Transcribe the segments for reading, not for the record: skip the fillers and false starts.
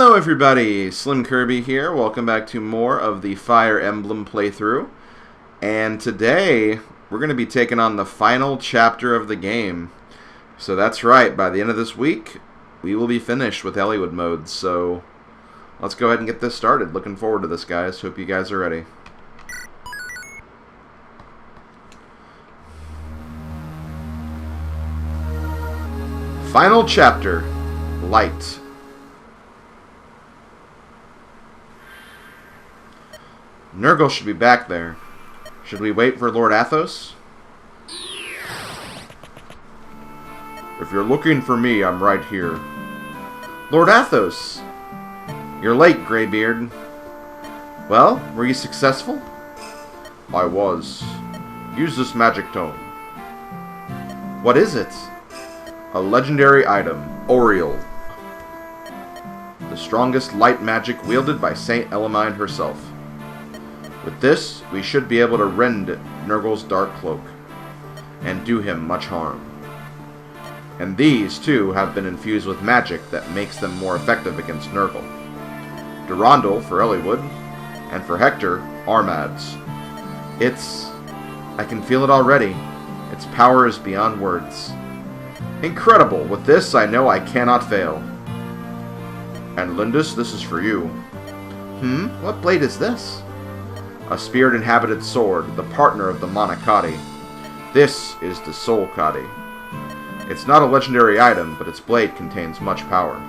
Hello everybody, SlimKirby here. Welcome back to more of the Fire Emblem playthrough. And today, we're going to be taking on the final chapter of the game. So that's right, by the end of this week, we will be finished with Eliwood mode. So let's go ahead and get this started. Looking forward to this, guys. Hope you guys are ready. Final chapter, Light. Nergal should be back there. Should we wait for Lord Athos? If you're looking for me, I'm right here. Lord Athos! You're late, Greybeard. Well, were you successful? I was. Use this magic tome. What is it? A legendary item, Oriel. The strongest light magic wielded by Saint Elamine herself. With this, we should be able to rend Nergal's dark cloak, and do him much harm. And these, too, have been infused with magic that makes them more effective against Nergal. Durandal for Eliwood, and for Hector, Armads. I can feel it already. Its power is beyond words. Incredible! With this, I know I cannot fail. And Lindis, this is for you. What blade is this? A spirit-inhabited sword, the partner of the Monocotti. This is the Soul Cotti. It's not a legendary item, but its blade contains much power.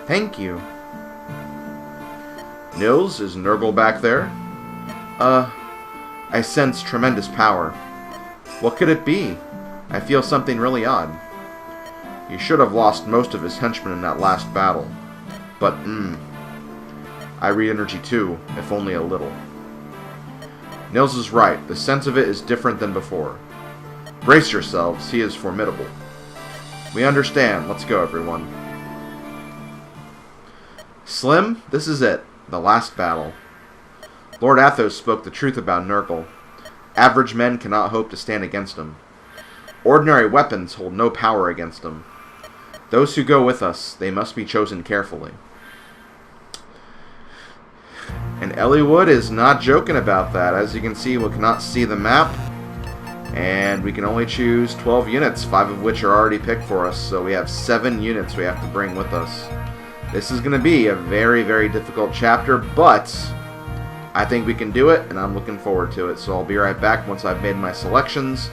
Thank you. Nils, is Nergal back there? I sense tremendous power. What could it be? I feel something really odd. He should have lost most of his henchmen in that last battle. But, I read energy too, if only a little. Nils is right. The sense of it is different than before. Brace yourselves. He is formidable. We understand. Let's go, everyone. Slim, this is it. The last battle. Lord Athos spoke the truth about Nergal. Average men cannot hope to stand against him. Ordinary weapons hold no power against him. Those who go with us, they must be chosen carefully. And Eliwood is not joking about that. As you can see, we cannot see the map. And we can only choose 12 units, 5 of which are already picked for us. So we have 7 units we have to bring with us. This is going to be a very, very difficult chapter, but I think we can do it, and I'm looking forward to it. So I'll be right back once I've made my selections,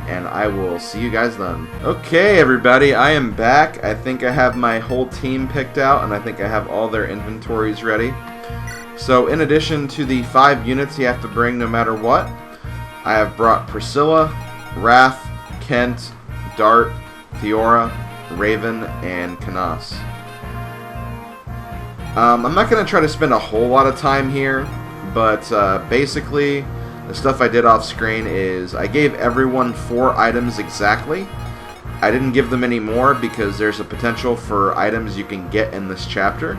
and I will see you guys then. Okay, everybody, I am back. I think I have my whole team picked out, and I think I have all their inventories ready. So in addition to the 5 units you have to bring no matter what, I have brought Priscilla, Wrath, Kent, Dart, Theora, Raven, and Canas. I'm not going to try to spend a whole lot of time here, but basically the stuff I did off screen is I gave everyone 4 items exactly. I didn't give them any more because there's a potential for items you can get in this chapter.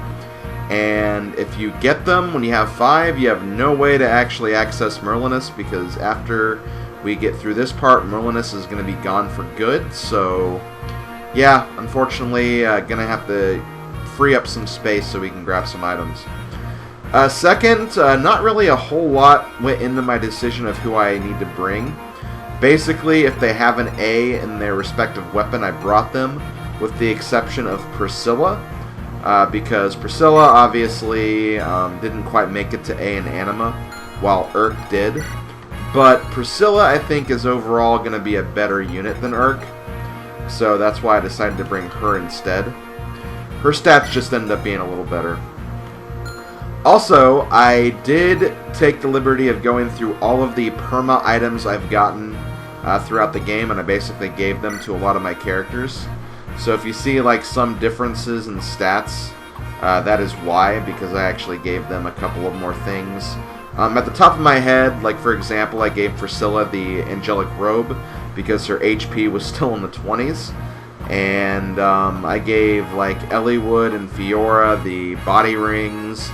And if you get them when you have 5, you have no way to actually access Merlinus, because after we get through this part, Merlinus is going to be gone for good. So, yeah, unfortunately, going to have to free up some space so we can grab some items. Second, not really a whole lot went into my decision of who I need to bring. Basically, if they have an A in their respective weapon, I brought them, with the exception of Priscilla. Because Priscilla obviously didn't quite make it to A in Anima, while Urk did. But Priscilla, I think, is overall going to be a better unit than Urk, so that's why I decided to bring her instead. Her stats just end up being a little better. Also, I did take the liberty of going through all of the perma items I've gotten throughout the game, and I basically gave them to a lot of my characters. So if you see like some differences in stats, that is why, because I actually gave them a couple of more things. At the top of my head, like for example, I gave Priscilla the Angelic Robe because her HP was still in the 20s. And I gave like Eliwood and Fiora the body rings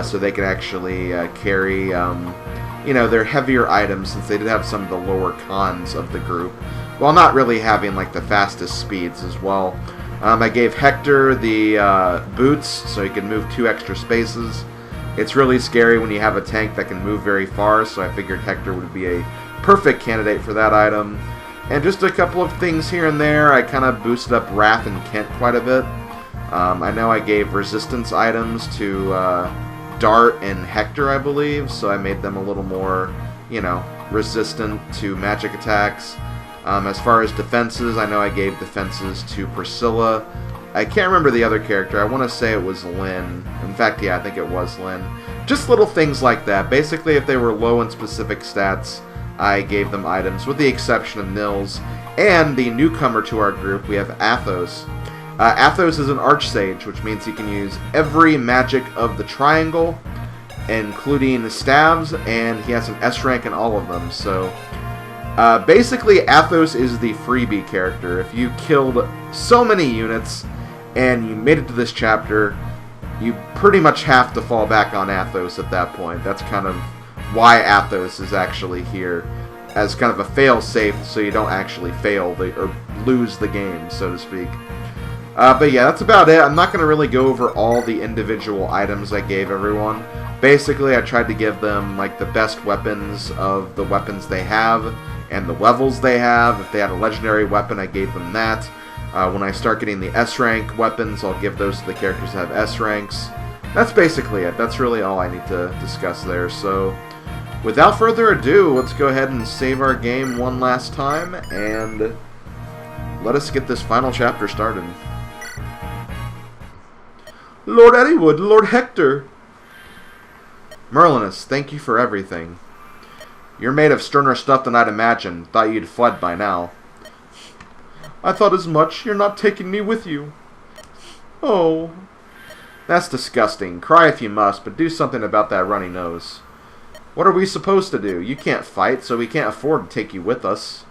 so they could actually carry their heavier items, since they did have some of the lower cons of the group, while not really having like the fastest speeds as well. I gave Hector the boots so he can move 2 extra spaces. It's really scary when you have a tank that can move very far, so I figured Hector would be a perfect candidate for that item. And just a couple of things here and there. I kind of boosted up Wrath and Kent quite a bit. I know I gave resistance items to Dart and Hector, I believe, so I made them a little more, you know, resistant to magic attacks. As far as defenses, I know I gave defenses to Priscilla. I can't remember the other character. I want to say it was Lynn. In fact, yeah, I think it was Lynn. Just little things like that. Basically, if they were low in specific stats, I gave them items, with the exception of Nils. And the newcomer to our group, we have Athos. Athos is an Archsage, which means he can use every magic of the triangle, including staves, and he has an S rank in all of them. So, basically, Athos is the freebie character. If you killed so many units, and you made it to this chapter, you pretty much have to fall back on Athos at that point. That's kind of why Athos is actually here, as kind of a fail-safe, so you don't actually fail or lose the game, so to speak. But yeah, that's about it. I'm not going to really go over all the individual items I gave everyone. Basically, I tried to give them like the best weapons of the weapons they have, and the levels they have. If they had a legendary weapon, I gave them that. When I start getting the S-rank weapons, I'll give those to the characters that have S-ranks. That's basically it. That's really all I need to discuss there. So, without further ado, let's go ahead and save our game one last time, and let us get this final chapter started. Lord Eddiewood, Lord Hector! Merlinus, thank you for everything. You're made of sterner stuff than I'd imagined. Thought you'd fled by now. I thought as much. You're not taking me with you. Oh. That's disgusting. Cry if you must, but do something about that runny nose. What are we supposed to do? You can't fight, so we can't afford to take you with us.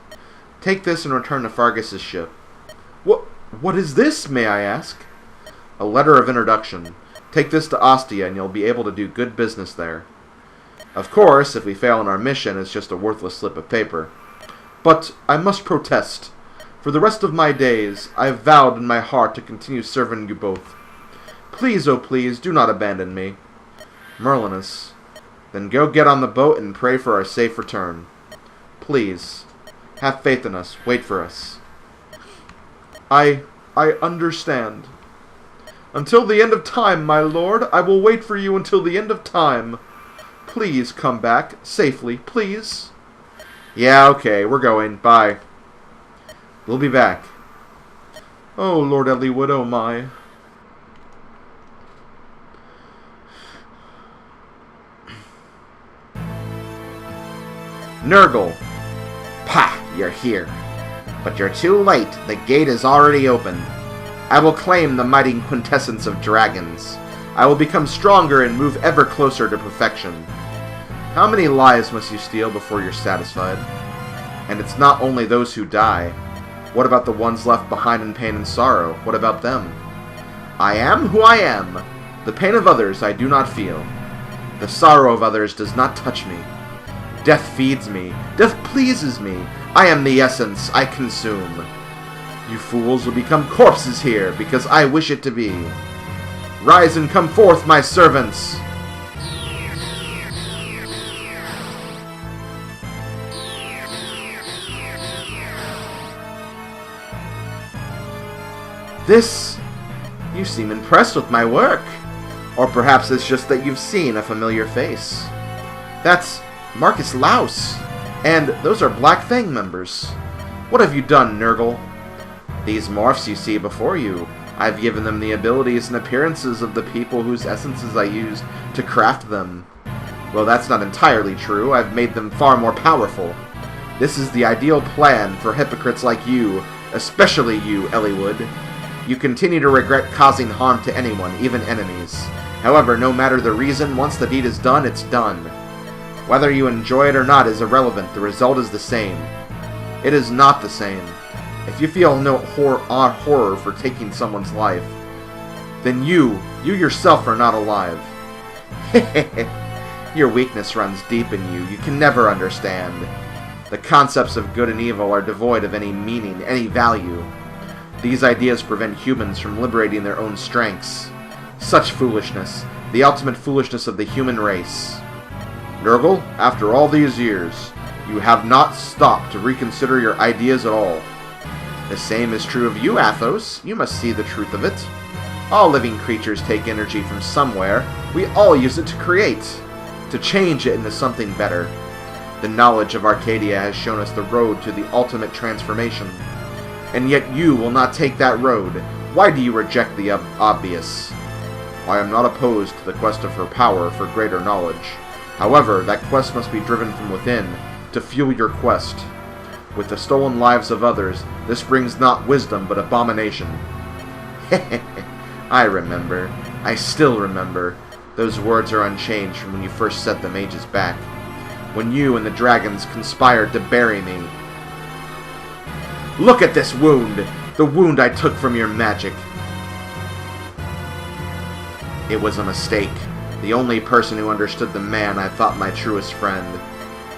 Take this and return to Fargus's ship. What is this, may I ask? A letter of introduction. Take this to Ostia, and you'll be able to do good business there. Of course, if we fail in our mission, it's just a worthless slip of paper. But I must protest. For the rest of my days, I have vowed in my heart to continue serving you both. Please, oh please, do not abandon me. Merlinus. Then go get on the boat and pray for our safe return. Please. Have faith in us. Wait for us. I understand. Until the end of time, my lord, I will wait for you until the end of time. Please come back. Safely, please. Yeah, okay, we're going. Bye. We'll be back. Oh, Lord Eddiewood, oh my. Nergal. Pah, you're here. But you're too late. The gate is already opened. I will claim the mighty quintessence of dragons. I will become stronger and move ever closer to perfection. How many lives must you steal before you're satisfied? And it's not only those who die. What about the ones left behind in pain and sorrow? What about them? I am who I am. The pain of others I do not feel. The sorrow of others does not touch me. Death feeds me. Death pleases me. I am the essence I consume. You fools will become corpses here, because I wish it to be. Rise and come forth, my servants! This... You seem impressed with my work. Or perhaps it's just that you've seen a familiar face. That's Marcus Laus. And those are Black Fang members. What have you done, Nergal? These morphs you see before you, I've given them the abilities and appearances of the people whose essences I used to craft them. Well, that's not entirely true. I've made them far more powerful. This is the ideal plan for hypocrites like you, especially you, Eddiewood. You continue to regret causing harm to anyone, even enemies. However, no matter the reason, once the deed is done, it's done. Whether you enjoy it or not is irrelevant. The result is the same. It is not the same. If you feel no horror for taking someone's life, then you yourself are not alive. Your weakness runs deep in you. You can never understand. The concepts of good and evil are devoid of any meaning, any value. These ideas prevent humans from liberating their own strengths. Such foolishness. The ultimate foolishness of the human race. Nergal, after all these years, you have not stopped to reconsider your ideas at all. The same is true of you, Athos. You must see the truth of it. All living creatures take energy from somewhere. We all use it to create, to change it into something better. The knowledge of Arcadia has shown us the road to the ultimate transformation. And yet you will not take that road. Why do you reject the obvious? I am not opposed to the quest for power for greater knowledge. However, that quest must be driven from within, to fuel your quest. With the stolen lives of others, this brings not wisdom but abomination. I remember. I still remember. Those words are unchanged from when you first said them ages back. When you and the dragons conspired to bury me. Look at this wound! The wound I took from your magic. It was a mistake. The only person who understood the man I thought my truest friend.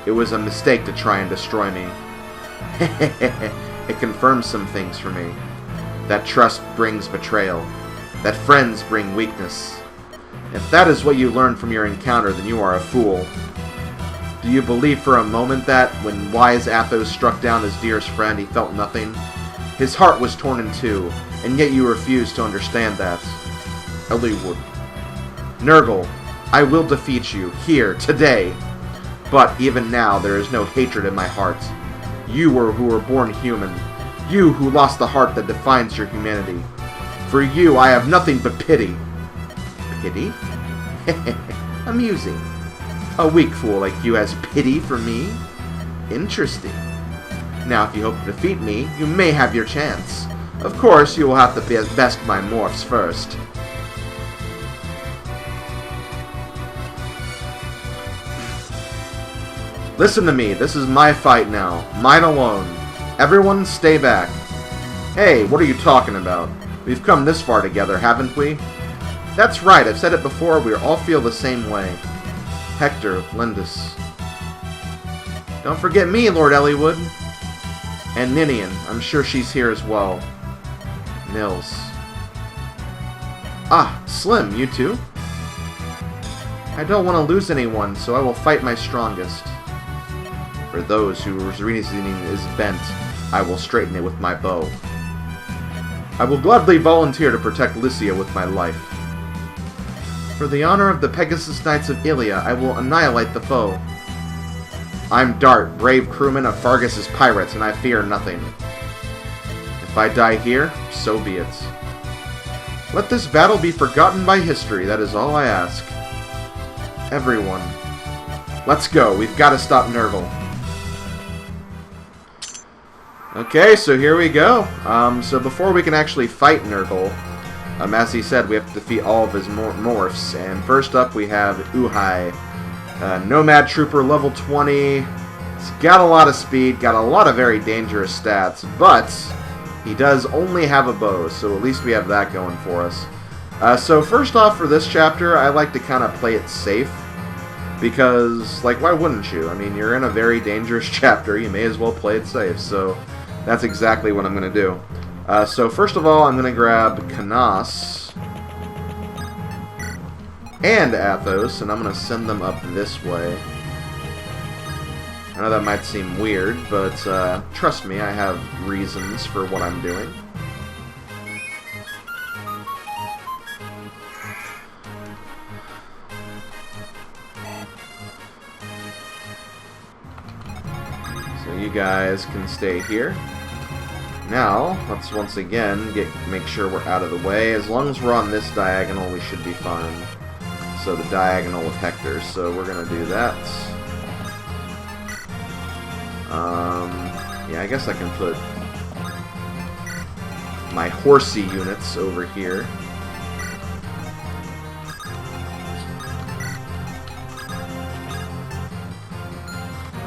It was a mistake to try and destroy me. It confirms some things for me. That trust brings betrayal. That friends bring weakness. If that is what you learned from your encounter, then you are a fool. Do you believe for a moment that, when wise Athos struck down his dearest friend, he felt nothing? His heart was torn in two, and yet you refused to understand that. Eliwood. Nergal, I will defeat you, here, today. But even now, there is no hatred in my heart. You who were born human. You who lost the heart that defines your humanity. For you, I have nothing but pity. Pity? Amusing. A weak fool like you has pity for me? Interesting. Now, if you hope to defeat me, you may have your chance. Of course, you will have to best my morphs first. Listen to me, this is my fight now. Mine alone. Everyone stay back. Hey, what are you talking about? We've come this far together, haven't we? That's right, I've said it before, we all feel the same way. Hector, Lindis. Don't forget me, Lord Eliwood. And Ninian, I'm sure she's here as well. Nils. Ah, Slim, you too? I don't want to lose anyone, so I will fight my strongest. For those whose reasoning is bent, I will straighten it with my bow. I will gladly volunteer to protect Lycia with my life. For the honor of the Pegasus Knights of Ilia, I will annihilate the foe. I'm Dart, brave crewman of Fargus's pirates, and I fear nothing. If I die here, so be it. Let this battle be forgotten by history, that is all I ask. Everyone. Let's go, we've got to stop Nergal. Okay, so here we go. So before we can actually fight Nergal, as he said, we have to defeat all of his morphs. And first up, we have Uhai, Nomad Trooper, level 20. He's got a lot of speed, got a lot of very dangerous stats, but he does only have a bow, so at least we have that going for us. So first off, for this chapter, I like to kind of play it safe. Because, like, why wouldn't you? I mean, you're in a very dangerous chapter, you may as well play it safe. So that's exactly what I'm going to do. So first of all, I'm going to grab Canas and Athos, and I'm going to send them up this way. I know that might seem weird, but trust me, I have reasons for what I'm doing. So you guys can stay here. Now, let's once again make sure we're out of the way. As long as we're on this diagonal, we should be fine. So the diagonal with Hector, so we're going to do that. Yeah, I guess I can put my horsey units over here.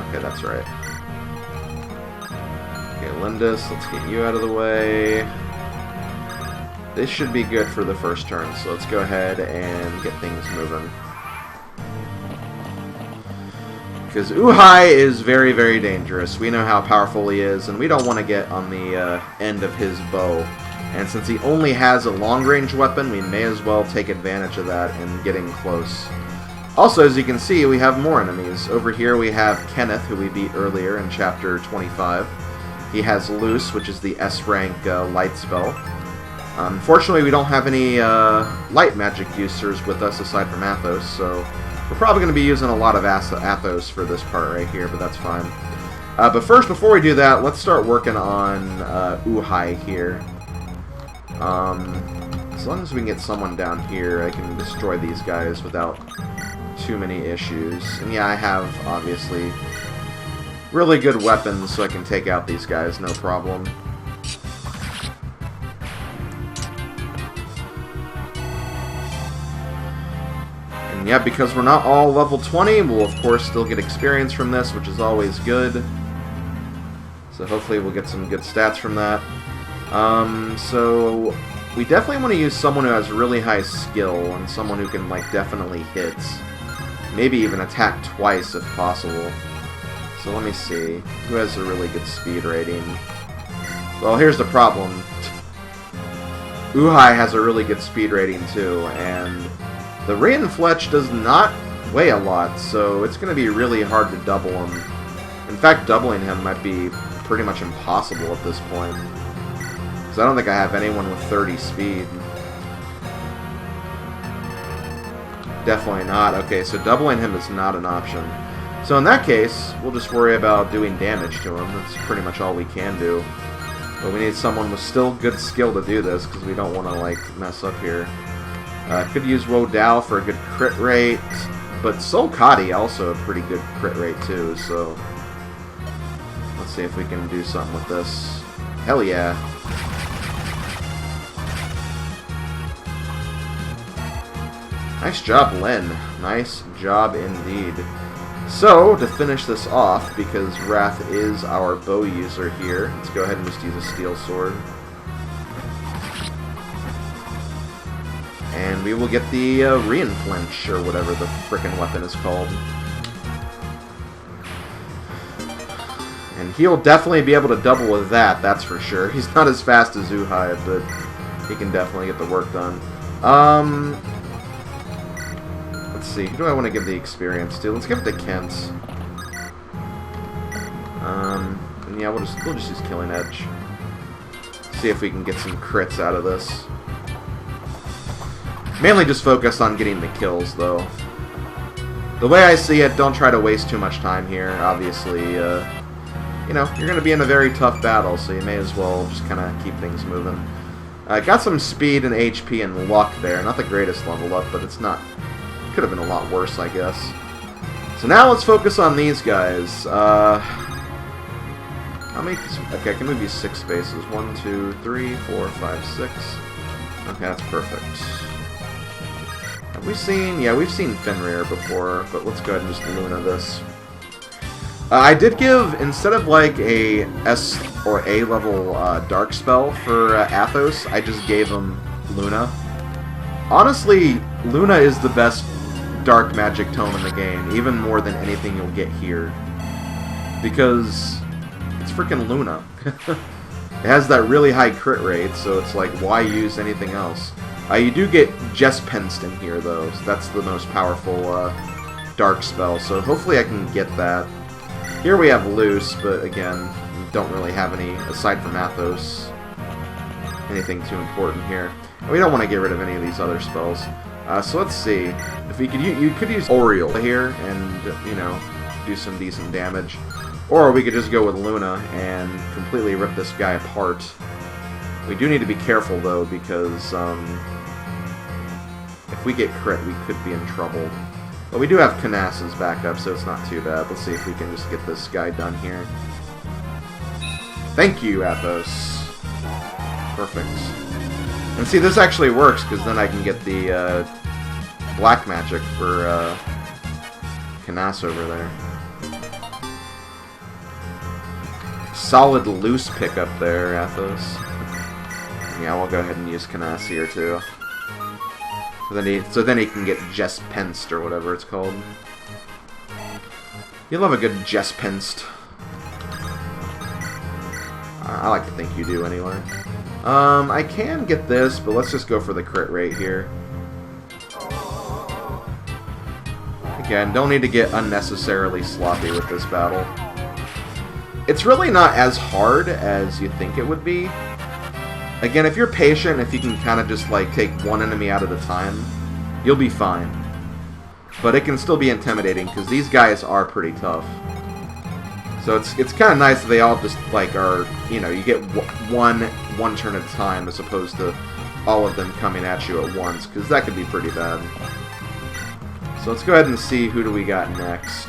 Okay, that's right. Okay, Lindis, let's get you out of the way. This should be good for the first turn, so let's go ahead and get things moving. Because Uhai is very, very dangerous. We know how powerful he is, and we don't want to get on the end of his bow. And since he only has a long-range weapon, we may as well take advantage of that in getting close. Also, as you can see, we have more enemies. Over here we have Kenneth, who we beat earlier in Chapter 25. He has Luce, which is the S-rank light spell. Unfortunately, we don't have any light magic users with us aside from Athos, so we're probably going to be using a lot of Athos for this part right here, but that's fine. But first, before we do that, let's start working on Uhai here. As long as we can get someone down here, I can destroy these guys without too many issues. And yeah, I have, obviously, really good weapons, so I can take out these guys, no problem. And yeah, because we're not all level 20, we'll of course still get experience from this, which is always good. So hopefully we'll get some good stats from that. So we definitely want to use someone who has really high skill and someone who can like definitely hit. Maybe even attack twice if possible. So let me see. Who has a really good speed rating? Well, here's the problem. Uhai has a really good speed rating too, and the Reinfletch does not weigh a lot, so it's going to be really hard to double him. In fact, doubling him might be pretty much impossible at this point. Because I don't think I have anyone with 30 speed. Definitely not. Okay, so doubling him is not an option. So in that case, we'll just worry about doing damage to him. That's pretty much all we can do. But we need someone with still good skill to do this, because we don't want to, like, mess up here. Could use Wodow for a good crit rate, but Solkati also a pretty good crit rate too, so let's see if we can do something with this. Hell yeah. Nice job, Len. Nice job indeed. So, to finish this off, because Wrath is our bow user here, let's go ahead and just use a steel sword. And we will get the Reinflench, or whatever the frickin' weapon is called. And he'll definitely be able to double with that, that's for sure. He's not as fast as Uhai, but he can definitely get the work done. Let's see, who do I want to give the experience to? Let's give it to Kent. And yeah, we'll just use Killing Edge. See if we can get some crits out of this. Mainly just focus on getting the kills, though. The way I see it, don't try to waste too much time here. Obviously, you know, you're going to be in a very tough battle, so you may as well just kind of keep things moving. Got some speed and HP and luck there. Not the greatest level up, but it's not... Could have been a lot worse, I guess. So now let's focus on these guys. How many... Okay, I can move you 6 spaces. 1, 2, 3, 4, 5, 6. Okay, that's perfect. Have we seen... Yeah, we've seen Fenrir before, but let's go ahead and just Luna this. I did give, instead of like a S or A level dark spell for Athos, I just gave him Luna. Honestly, Luna is the best dark magic tome in the game, even more than anything you'll get here. Because it's freaking Luna. It has that really high crit rate, so it's like, why use anything else? You do get Jespenst in here, though, so that's the most powerful dark spell, so hopefully I can get that. Here we have Luce, but again, we don't really have any, aside from Athos, anything too important here. We don't want to get rid of any of these other spells. So let's see. If we could, you could use Oriole here and, you know, do some decent damage. Or we could just go with Luna and completely rip this guy apart. We do need to be careful, though, because if we get crit, we could be in trouble. But we do have Canas's backup, so it's not too bad. Let's see if we can just get this guy done here. Thank you, Athos. Perfect. And see, this actually works, because then I can get the black magic for Canas over there. Solid loose pickup there, Athos. Yeah, we'll go ahead and use Canas here, too. So then he can get Jespenst, or whatever it's called. You love a good Jespenst. I like to think you do anyway. I can get this, but let's just go for the crit rate here. Again, don't need to get unnecessarily sloppy with this battle. It's really not as hard as you think it would be. Again, if you're patient, if you can kind of just like take one enemy out at a time, you'll be fine. But it can still be intimidating because these guys are pretty tough. So it's kind of nice that they all just like are, you know, you get one turn at a time as opposed to all of them coming at you at once, because that could be pretty bad. So let's go ahead and see who do we got next.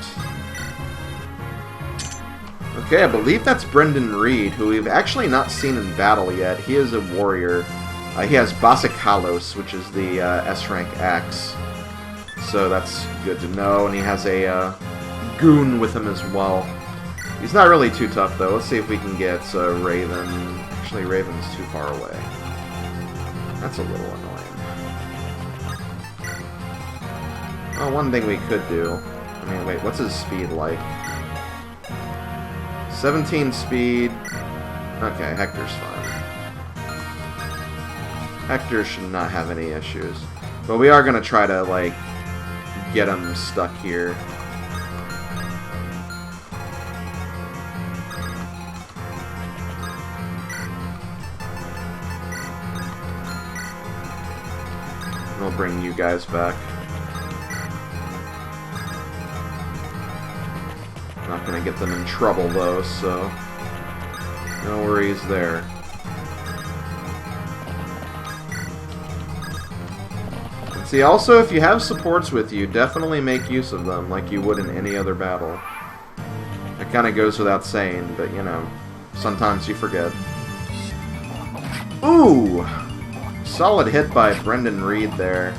Okay, I believe that's Brendan Reed, who we've actually not seen in battle yet. He is a warrior. He has Basikalos, which is the S-rank axe. So that's good to know. And he has a goon with him as well. He's not really too tough, though. Let's see if we can get Raven. Actually, Raven's too far away. That's a little annoying. Oh, one thing we could do... I mean, wait, what's his speed like? 17 speed. Okay, Hector's fine. Hector should not have any issues. But we are going to try to, like, get him stuck here. We'll bring you guys back. Not gonna get them in trouble though, so no worries there. And see, also, if you have supports with you, definitely make use of them like you would in any other battle. It kind of goes without saying, but you know, sometimes you forget. Ooh! Solid hit by Brendan Reed there.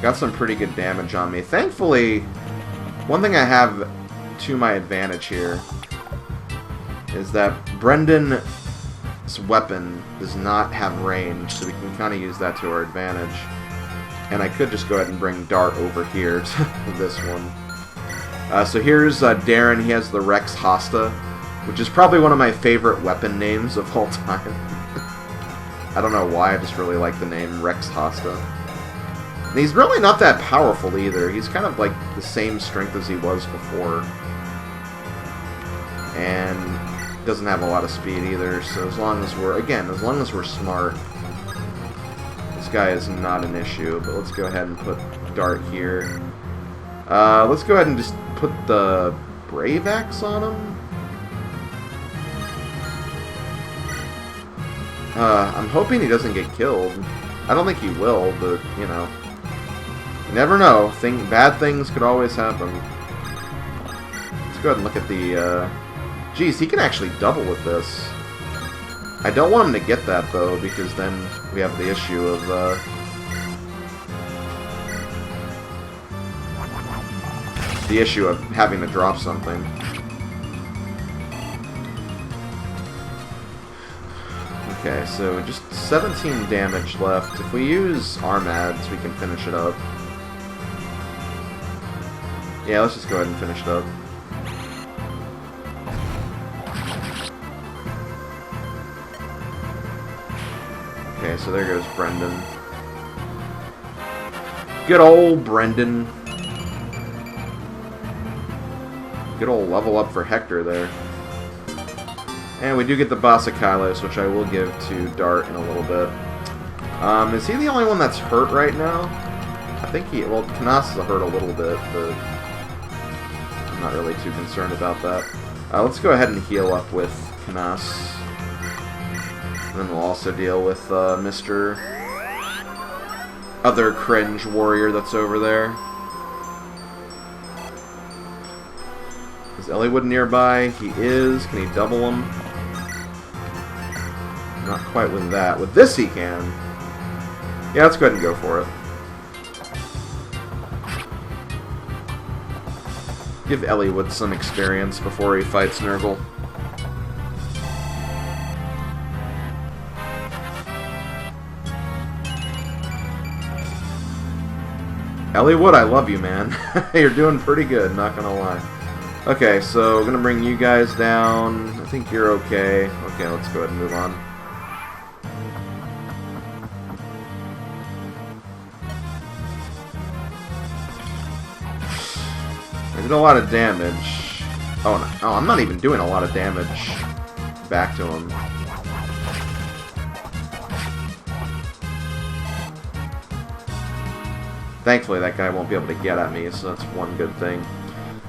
Got some pretty good damage on me. Thankfully, one thing I have to my advantage here is that Brendan's weapon does not have range, so we can kind of use that to our advantage. And I could just go ahead and bring Dart over here to this one. So here's Darren. He has the Rex Hosta, which is probably one of my favorite weapon names of all time. I don't know why, I just really like the name Rex Hosta. And he's really not that powerful either. He's kind of like the same strength as he was before. And doesn't have a lot of speed either, so as long as we're smart, this guy is not an issue. But let's go ahead and put Dart here. Let's go ahead and just put the Brave Axe on him. I'm hoping he doesn't get killed. I don't think he will, but, you know. You never know. Bad things could always happen. Let's go ahead and look at the, Geez, he can actually double with this. I don't want him to get that, though, because then we have the issue of, having to drop something. Okay, so just 17 damage left. If we use Armads, we can finish it up. Yeah, let's just go ahead and finish it up. Okay, so there goes Brendan. Good old Brendan. Good old level up for Hector there. And we do get the Basikalos, which I will give to Dart in a little bit. Is he the only one that's hurt right now? I think well, Canas is hurt a little bit, but I'm not really too concerned about that. Let's go ahead and heal up with Canas. And then we'll also deal with Mr. Other cringe warrior that's over there. Is Eliwood nearby? He is. Can he double him? Not quite with that. With this he can. Yeah, let's go ahead and go for it. Give Eliwood some experience before he fights Nergal. Ellie Wood, I love you, man. You're doing pretty good, not gonna lie. Okay, so we're gonna bring you guys down. I think you're okay. Okay, let's go ahead and move on. I did a lot of damage. Oh, no. Oh, I'm not even doing a lot of damage back to him. Thankfully, that guy won't be able to get at me, so that's one good thing.